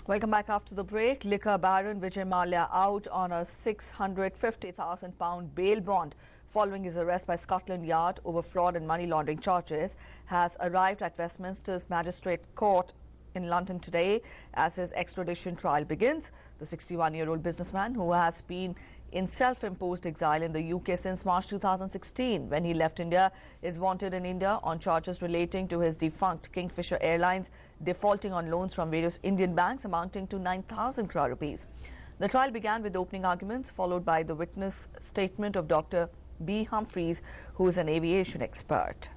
Welcome back after the break. Liquor baron Vijay Mallya out on a £650,000 bail bond following his arrest by Scotland Yard over fraud and money laundering charges has arrived at Westminster's Magistrate Court in London today as his extradition trial begins. The 61-year-old businessman, who has been in self-imposed exile in the UK since March 2016 when he left India, is wanted in India on charges relating to his defunct Kingfisher Airlines defaulting on loans from various Indian banks amounting to 9,000 crore rupees. The trial began with opening arguments followed by the witness statement of Dr. B. Humphreys, who is an aviation expert.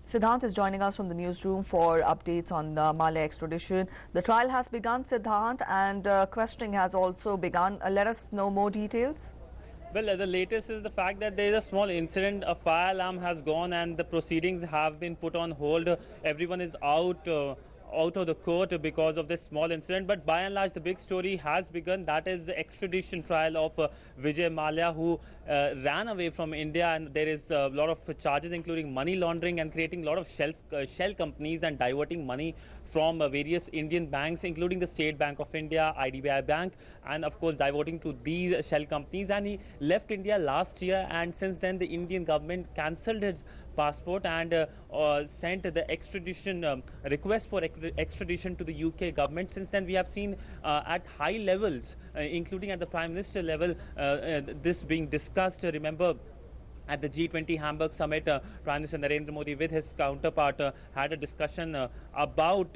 Siddhant is joining us from the newsroom for updates on the Mallya extradition. The trial has begun, Siddhant, and questioning has also begun. Let us know more details. Well, the latest is the fact that there is a small incident. A fire alarm has gone and the proceedings have been put on hold. Everyone is out of the court because of this small incident, but by and large the big story has begun. That is the extradition trial of Vijay Mallya, who ran away from India, and there is a lot of charges including money laundering and creating a lot of shell companies and diverting money from various Indian banks, including the State Bank of India, IDBI Bank, and of course diverting to these shell companies. And he left India last year, and since then the Indian government cancelled his passport and sent the extradition request for extradition to the UK government. Since then we have seen at high levels, including at the Prime Minister level, this being discussed. Remember, at the G20 Hamburg summit, Prime Minister Narendra Modi with his counterpart had a discussion about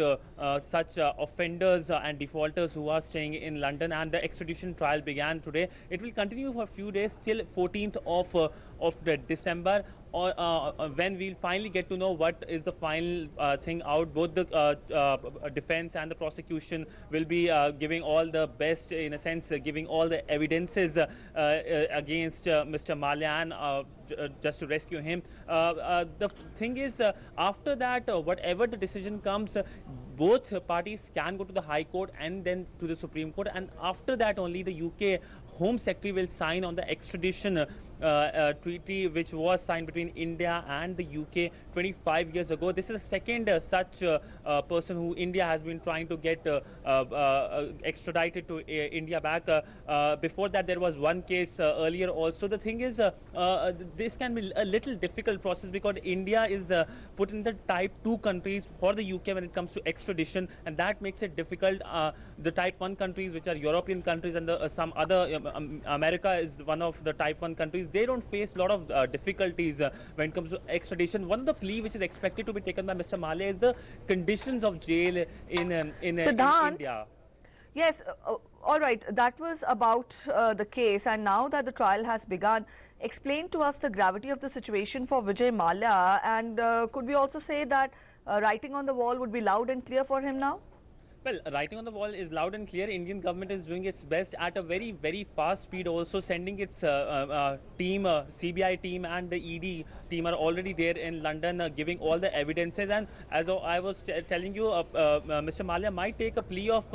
such offenders and defaulters who are staying in London, and the extradition trial began today. It will continue for a few days till 14th of December, or when we'll finally get to know what is the final thing out. Both the defense and the prosecution will be giving all the best, in a sense, giving all the evidences against Mr. Mallya and just to rescue him. The thing is, after that, whatever the decision comes, both parties can go to the High Court and then to the Supreme Court, and after that only the UK Home Secretary will sign on the extradition treaty which was signed between India and the UK 25 years ago. This is the second such person who India has been trying to get extradited to India back. Before that there was one case earlier also. The thing is, this can be a little difficult process because India is put in the type 2 countries for the UK when it comes to extradition, and that makes it difficult. The type 1 countries, which are European countries, and some other America is one of the type 1 countries, they don't face a lot of difficulties when it comes to extradition. One of the plea which is expected to be taken by Mr. Mallya is the conditions of jail in India. Yes, all right. That was about the case, and now that the trial has begun, explain to us the gravity of the situation for Vijay Mallya, and could we also say that writing on the wall would be loud and clear for him now? Well, writing on the wall is loud and clear. Indian government is doing its best at a very, very fast speed, also sending its team, CBI team and the ED team are already there in London giving all the evidences. And as I was telling you, Mr. Mallya might take a plea of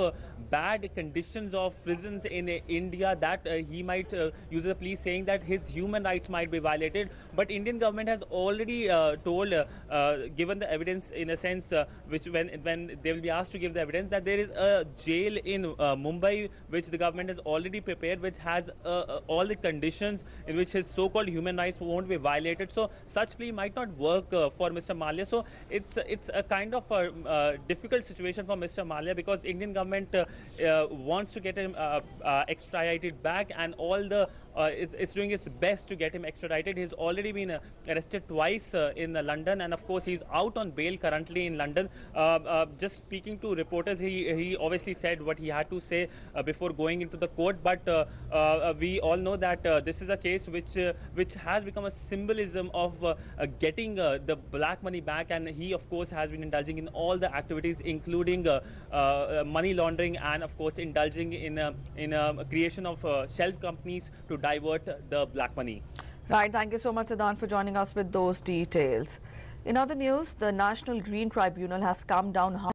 bad conditions of prisons in India, that he might use a plea saying that his human rights might be violated. But Indian government has already given the evidence, in a sense, which when they will be asked to give the evidence, that there is a jail in Mumbai which the government has already prepared, which has all the conditions in which his so-called human rights won't be violated. So such plea might not work for Mr. Mallya. So it's a kind of a difficult situation for Mr. Mallya, because Indian government wants to get him extradited back, and all the it's doing its best to get him extradited. He's already been arrested twice in London, and of course he's out on bail currently in London. Just speaking to reporters, he obviously said what he had to say before going into the court, but we all know that this is a case which has become a symbolism of getting the black money back, and he of course has been indulging in all the activities, including money laundering, and of course indulging in creation of shell companies to divert the black money. Right, thank you so much, Siddhant, for joining us with those details. In other news, the National Green Tribunal has come down